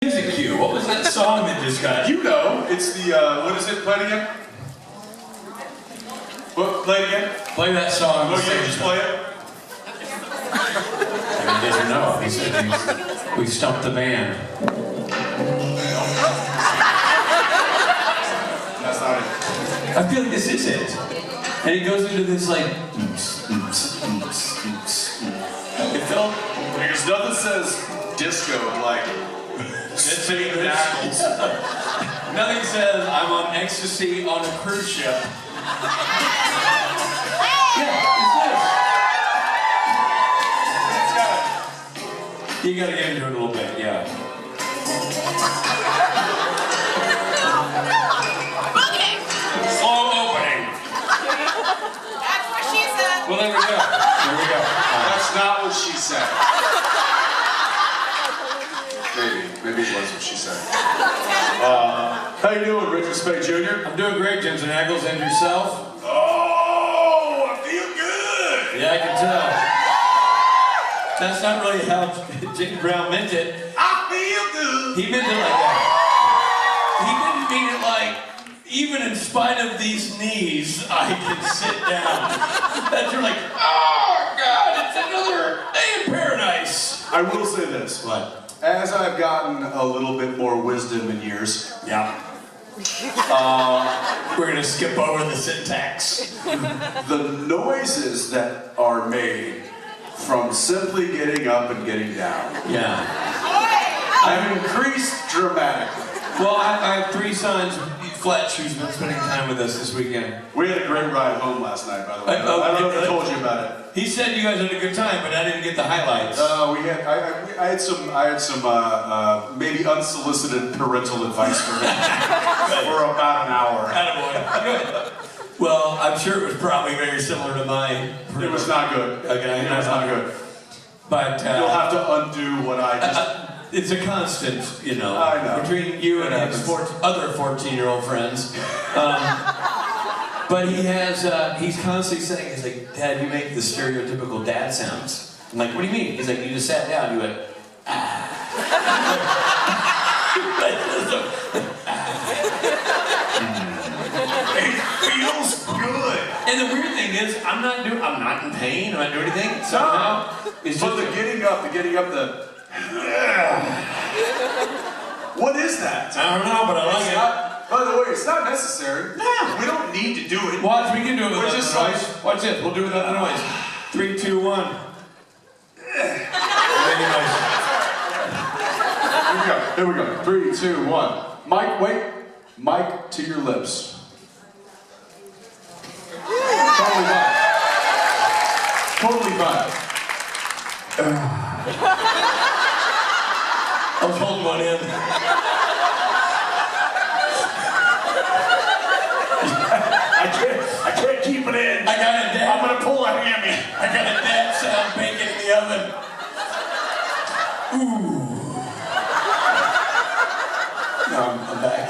Music cue. What was that song that just got? You know, it's the, what is it? Play it again? What? Play it again? Play that song. Oh, yeah, just play it? I mean, he doesn't know. He said we stumped the band. That's not it. I feel like this is it. And he goes into this like... It felt... Because nothing says disco like... Speight and Ackles. Nothing says I'm on ecstasy on a cruise ship. Yeah, it's this. It's got it. You gotta get into it a little bit, yeah. Slow opening. That's what she said. Well, there we go. There we go. That's not what she said. Maybe it was what she said. How you doing, Richard Speight Jr.? I'm doing great, Jensen Ackles, and yourself? Oh, I feel good! Yeah, I can tell. That's not really how Jake Brown meant it. I feel good! He meant it like that. He didn't mean it like, even in spite of these knees, I can sit down. That's you're like, oh God, it's another day in paradise. I will say this. What? As I've gotten a little bit more wisdom in years, Yeah. We're gonna skip over the syntax. the noises that are made from simply getting up and getting down Yeah. have increased dramatically. Well, I have three sons, Fletch, who's been spending time with us this weekend. We had a great ride home last night, by the way. I Oh, don't know if I really? told you about it. He said you guys had a good time, but I didn't get the highlights. I had some maybe unsolicited parental advice for him for about an hour. Attaboy. Good. Well, I'm sure it was probably very similar to mine. It was not good. Okay, It was not good. But You'll have to undo what I just... it's a constant, you know, I know. between you and his other 14-year-old friends. But he has, he's constantly saying, he's like, Dad, you make the stereotypical dad sounds. I'm like, what do you mean? He's like, you just sat down, you went, ah. It feels good. And the weird thing is, I'm not in pain, I'm not doing anything. Somehow, it's But just the getting up, what is that? I don't know, but I like It's it. not, by the way, it's not necessary. No. We don't need to do it. Watch, we can do it without just the noise. Watch this, we'll do it without the noise. 3, 2, 1. Here we go. 3, 2, 1. Mike, wait. Mic to your lips. Totally fine. Totally fine. I was holding one in. I can't keep it in. I got a dad. I'm gonna pull a hammy. I got a dad sound bacon in the oven. Ooh. No, I'm back.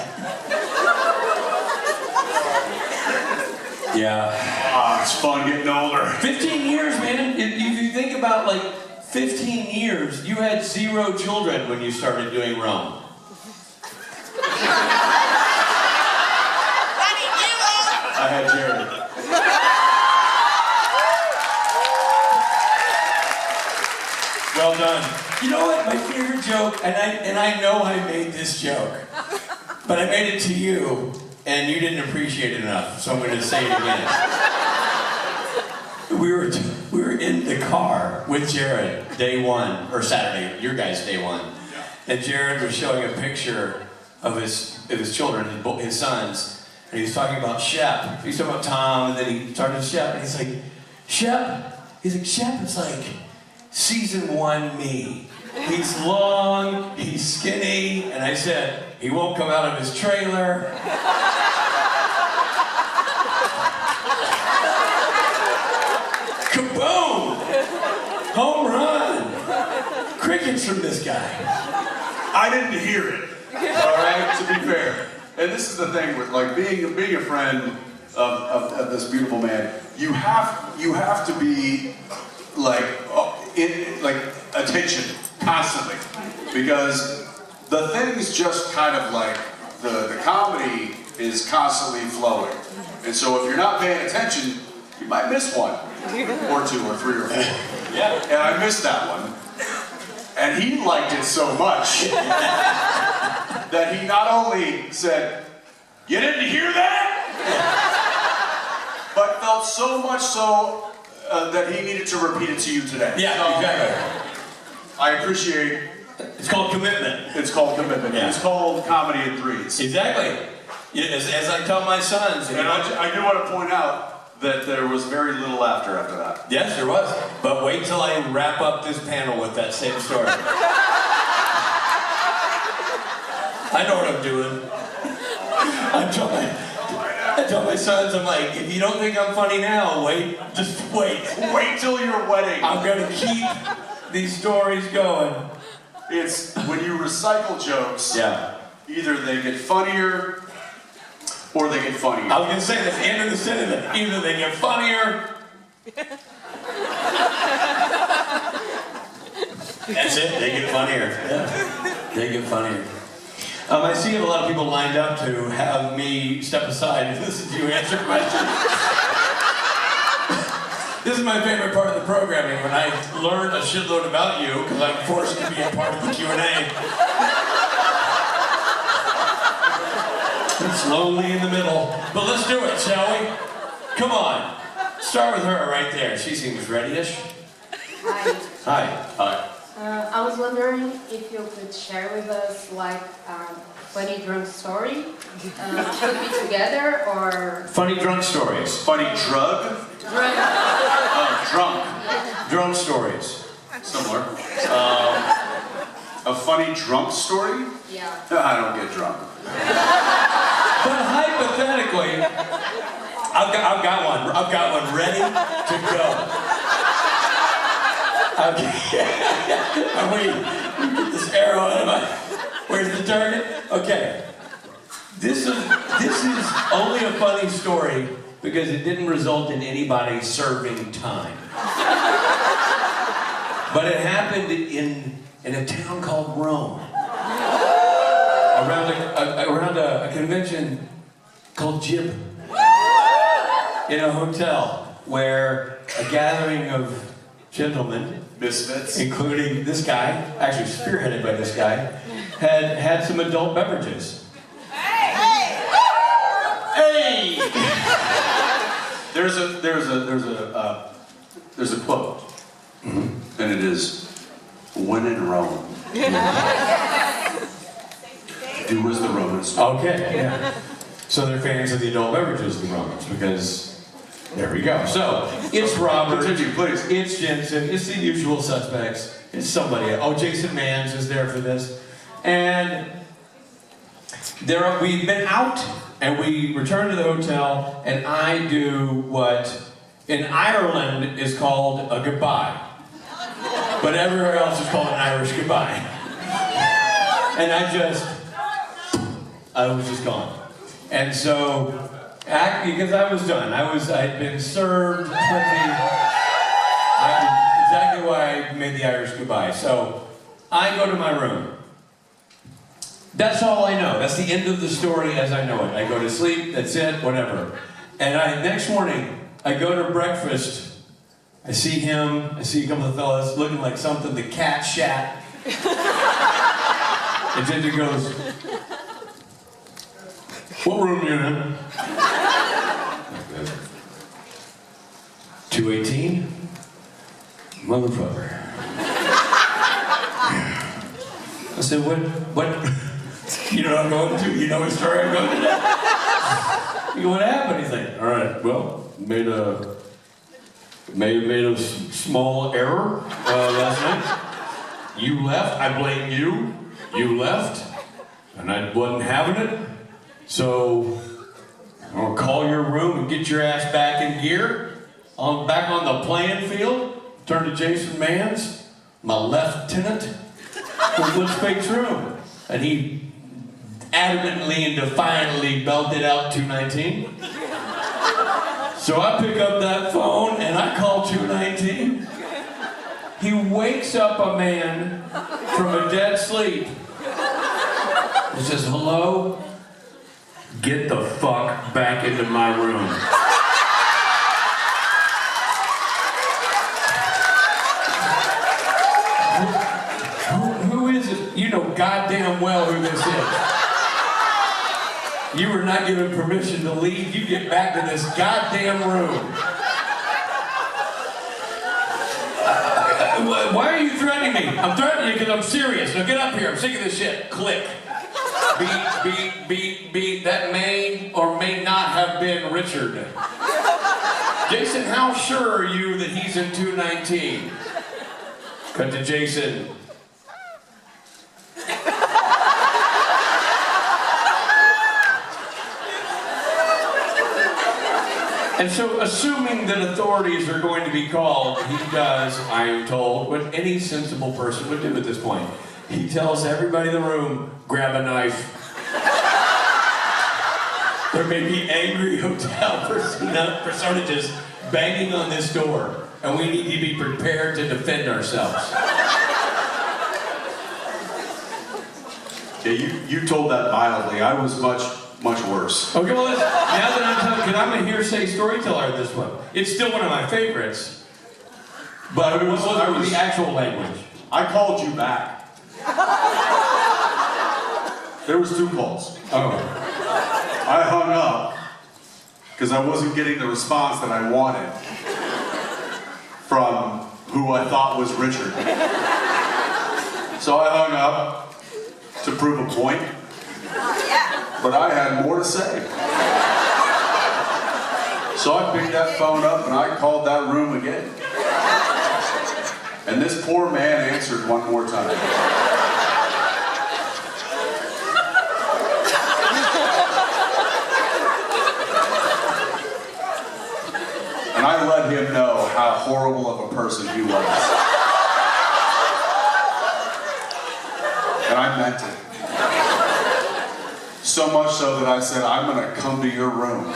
Yeah. Ah, it's fun getting older. 15 years, man. If you think about like 15 years, you had 0 children when you started doing Rome. I had Jared. Well done. You know what? My favorite joke, and I know I made this joke, but I made it to you, and you didn't appreciate it enough, so I'm going to say it again. We were in the car with Jared day one, or Saturday, your guys' day one, and Jared was showing a picture of his children, his sons, and he was talking about Shep. He was talking about Tom, and then he started with Shep, and he's like, Shep is like season 1 me. He's long, he's skinny, and I said, he won't come out of his trailer. Kaboom! Home run! Crickets from this guy. I didn't hear it. All right, to be fair. And this is the thing with like being a friend of this beautiful man. You have to be like in like attention constantly, because the thing's just kind of like, the comedy is constantly flowing. And so if you're not paying attention, you might miss one, or two, or three, or four. Yeah. And I missed that one. And he liked it so much that he not only said, "You didn't hear that?" but felt so much so that he needed to repeat it to you today. Yeah, So, exactly. I appreciate. It's called commitment. It's called commitment. Yeah. It's called comedy in threes. Exactly. Yeah, as I tell my sons. And I do want to point out that there was very little laughter after that. Yes, there was. But wait till I wrap up this panel with that same story. I know what I'm doing. I tell my sons, I'm like, if you don't think I'm funny now, wait, just wait. Wait till your wedding. I'm gonna keep these stories going. It's when you recycle jokes, Yeah. either they get funnier or they get funnier. I was gonna say that's the end of the sentence. Either they get funnier. That's it. They get funnier. Yeah. They get funnier. I see a lot of people lined up to have me step aside and listen to you answer questions. This is my favorite part of the programming, when I learn a shitload about you because I'm forced to be a part of the Q&A. It's lonely in the middle. But let's do it, shall we? Come on. Start with her right there. She seems ready-ish. Hi. Hi. Hi. I was wondering if you could share with us like funny drunk story. Could be together or Funny drunk stories. Funny drug? drunk. Drunk. Drunk stories. Similar. A funny drunk story? Yeah. I don't get drunk. But hypothetically, I've got one. I've got one ready to go. Okay. Wait, get this arrow out of my. Where's the target? Okay. This is only a funny story because it didn't result in anybody serving time. But it happened in a town called Rome. Around a convention called JIB. In a hotel where a gathering of gentlemen, Misfits. including this guy, actually spearheaded by this guy, had some adult beverages. Hey! There's a quote, and it is, "When in Rome, do as the Romans do." Okay, yeah. So they're fans of the adult beverages, the Romans, because there we go. So it's Robert, Continue, please. it's Jensen, it's the usual suspects, it's somebody else. Oh, Jason Mans is there for this. And we've been out, and we return to the hotel, and I do what in Ireland is called a goodbye. But everywhere else is called an Irish goodbye. And I was just gone. And so, because I was done. I'd been served plenty. Exactly why I made the Irish goodbye. So, I go to my room. That's all I know. That's the end of the story as I know it. I go to sleep, that's it, whatever. And next morning, I go to breakfast. I see him, I see a couple of fellas looking like something the cat shat. And Ginger goes, "What room are you in?" 218? Motherfucker. I said, what? You know what I'm going to? You know what story I'm going to do? You go, "What happened?" He's like, "All right, well, made a small error last night. You left, I blame you. You left, and I wasn't having it. So, I'm gonna call your room and get your ass back in gear. Back on the playing field. Turn to Jason Mans, my lieutenant, with Speight's room." And he adamantly and defiantly belted out 219. So I pick up that phone and I call 219. He wakes up a man from a dead sleep He says, hello? Get the fuck back into my room. Who is it? You know goddamn well who this is. You were not given permission to leave. You get back to this goddamn room. Why are you threatening me? I'm threatening you because I'm serious. Now get up here. I'm sick of this shit. Click. Beat, beat, beat, beat. That may or may not have been Richard. Jason, how sure are you that he's in 219? Cut to Jason. And so, assuming that authorities are going to be called, he does, I am told, what any sensible person would do at this point. He tells everybody in the room, grab a knife. There may be angry hotel personages banging on this door, and we need to be prepared to defend ourselves. Yeah, you told that mildly. I was much worse. Okay, well, now that I'm telling, because I'm a hearsay storyteller at this one. It's still one of my favorites. But it was the actual language. I called you back. There was 2 calls. Oh. I hung up because I wasn't getting the response that I wanted from who I thought was Richard. So I hung up to prove a point. But I had more to say. So I picked that phone up and I called that room again. And this poor man answered one more time. And I let him know how horrible of a person he was. And I meant it. So much so that I said, I'm going to come to your room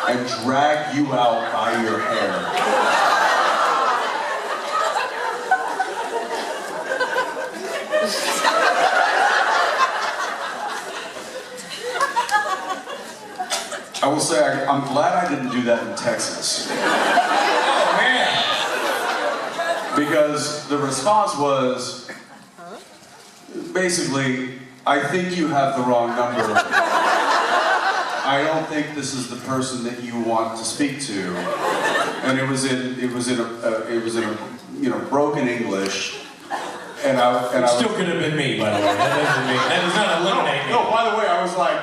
and drag you out by your hair. I will say, I'm glad I didn't do that in Texas. Oh, man. Because the response was, basically, I think you have the wrong number. I don't think this is the person that you want to speak to. And it was in broken English. And I Still could have been me, by the way. That does not eliminate me. No, by the way, I was like,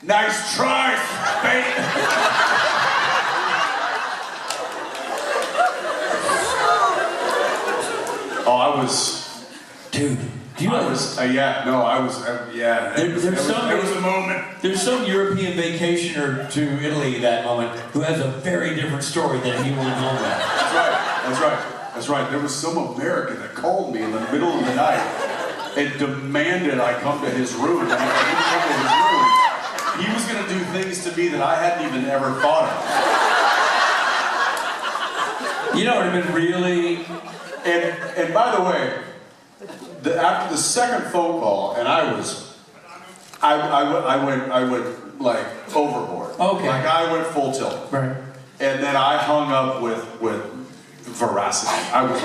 nice try, Speight. Oh, I was, dude. Do you know this? Yeah, no, I was, yeah. There was a moment. There's some European vacationer to Italy that moment who has a very different story that he went home with. That's right. There was some American that called me in the middle of the night and demanded I come to his room. And if I didn't come to his room, he was going to do things to me that I hadn't even ever thought of. You know what would have been really... And by the way, after the second phone call, and I went like overboard. Okay. Like I went full tilt. Right. And then I hung up with veracity. I was,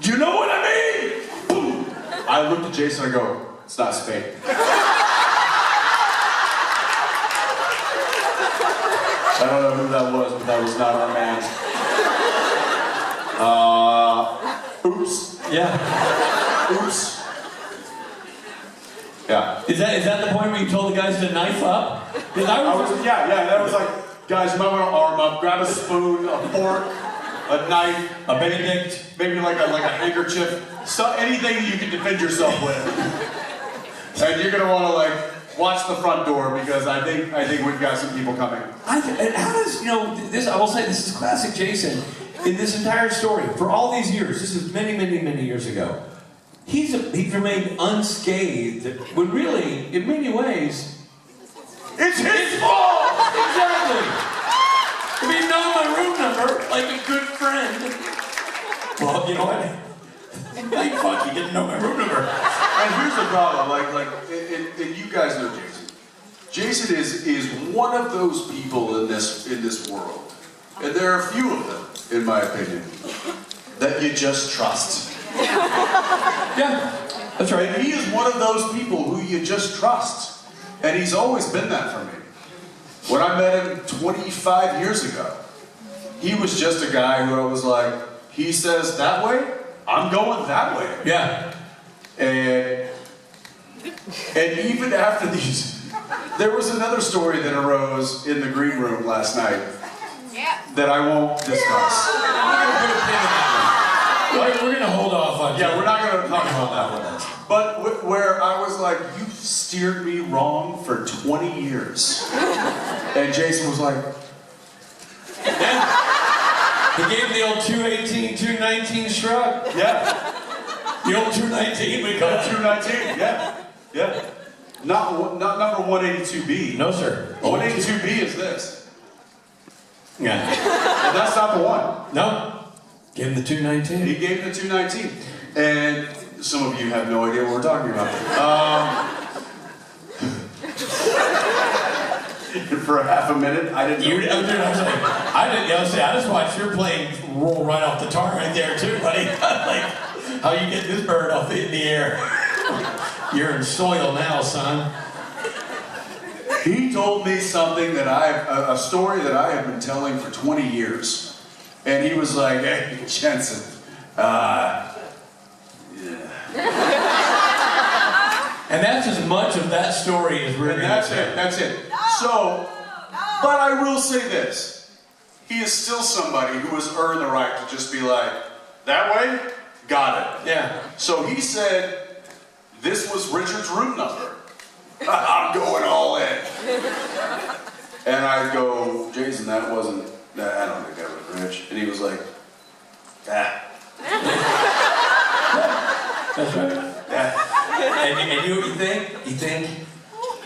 do you know what I mean? Boom. I looked at Jason and I go, it's not Speight. I don't know who that was, but that was not our man. Oops. Yeah. Oops. Yeah. Is that the point where you told the guys to knife up? Because yeah, that was like, guys, you might want to arm up, grab a spoon, a fork, a knife, a Benedict, maybe like a handkerchief, anything you can defend yourself with. And you're gonna want to like watch the front door because I think we've got some people coming. How does this? I will say this is classic Jason. In this entire story, for all these years, this is many years ago. He's remained unscathed. When really, in many ways, it's his fault. Exactly. If he'd known my room number, like a good friend. Well, you know what? Thank fuck, he didn't know my room number. And here's the problem. And you guys know Jason. Jason is one of those people in this world, and there are a few of them, in my opinion, that you just trust. Yeah, that's right. And he is one of those people who you just trust, and he's always been that for me. When I met him 25 years ago, he was just a guy who I was like, he says that way, I'm going that way. Yeah. And even after these, there was another story that arose in the green room last night that I won't discuss. We're going to hold off on Yeah, we're not going to talk about that one. But where I was like, you steered me wrong for 20 years. And Jason was like, yeah. He gave the old 218, 219 shrug. yeah. The old 219 we call it. 219, yeah. Not number 182B. No, sir. 182B is this. Yeah. And that's not the one. No. Give him the 219. He gave the 219. And some of you have no idea what we're talking about. For a half a minute, I didn't know. I just watched your plane roll right off the tar right there too, buddy. Like, how you get this bird off in the air? You're in soil now, son. He told me something that a story that I have been telling for 20 years. And he was like, hey, Jensen, yeah. And that's as much of that story as we're And going to say. that's it. So, but I will say this. He is still somebody who has earned the right to just be like, that way? Got it. Yeah. So he said, this was Richard's room number. I'm going all in. And I go, Jason, I don't think that was Rich. And he was like, ah. That's right. And you know what you think? You think,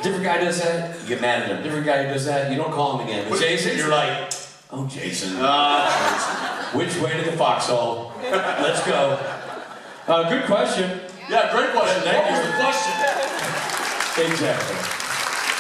different guy does that, you get mad at him. Different guy who does that, you don't call him again. But Jason, you're like, oh, Jason. Which way to the foxhole? Let's go. Good question. Yeah, great question. Thank What was you. the question? Exactly.